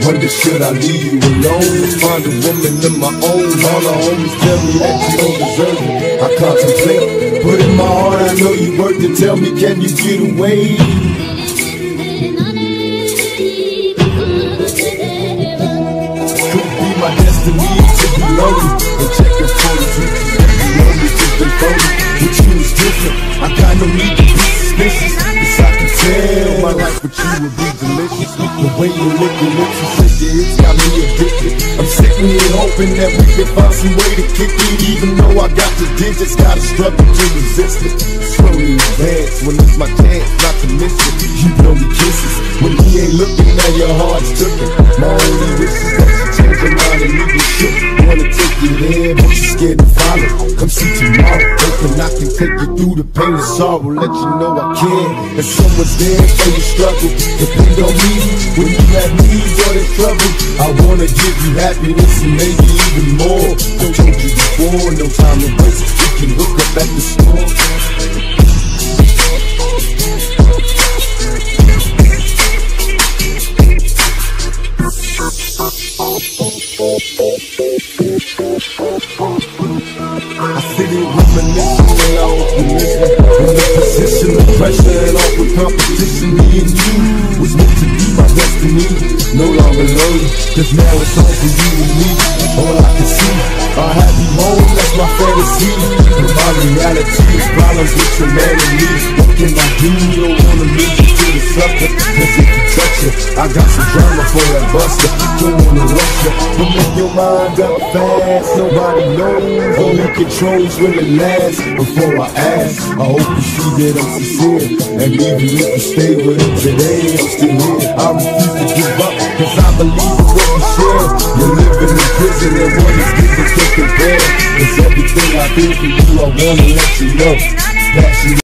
Wonder should I leave you alone to find a woman of my own? All the homies tell me that you don't deserve it. I contemplate, but in my heart I know you worth it. Tell me, can you get away? Could be my destiny to be lonely and checking photos with you. You know me just been phony, but you was different. I got no need to be suspicious. Yes, I can tell my life with you would be delicious. The way you look, your lips, you said your hips got me addicted. I'm sitting here hoping that we can find some way to kick it. Even though I got the digits, gotta struggle to resist it. Slowly advance when it's my chance not to miss it. You blow me kisses when he ain't looking, now your heart's taken. My only wish is that you change your mind and leave your shit. Wanna take you there, but you're scared to follow. Come see tomorrow, hoping I can take you through the pain and sorrow. Let you know I can, and someone's there for your struggle. Depend on me when you have needs or there's trouble. I wanna give you happiness and maybe even more. I told you before, no time to waste. We can hook up at the store. I sit here reminiscing when I open this one. In the position of pressure and awkward competition, me and you was meant to be my destiny. No longer lonely, cause now it's all for you and me. All I can see, our happy home, that's my fantasy. But my reality is problems with your man and me. What can I do? Don't wanna lose you to the sucker. Cause if you touch it, I got some drama for that buster. Don't wanna rush you, but make your mind up fast. Nobody knows, only controls when it lasts. Before I ask, I hope you see that I'm sincere. And even if you stay with him today, I'm still here. I refuse to give up, cause I believe in what you share. You're living in prison and what is given can't compare. Cause everything I do for you, I wanna let you know. Passion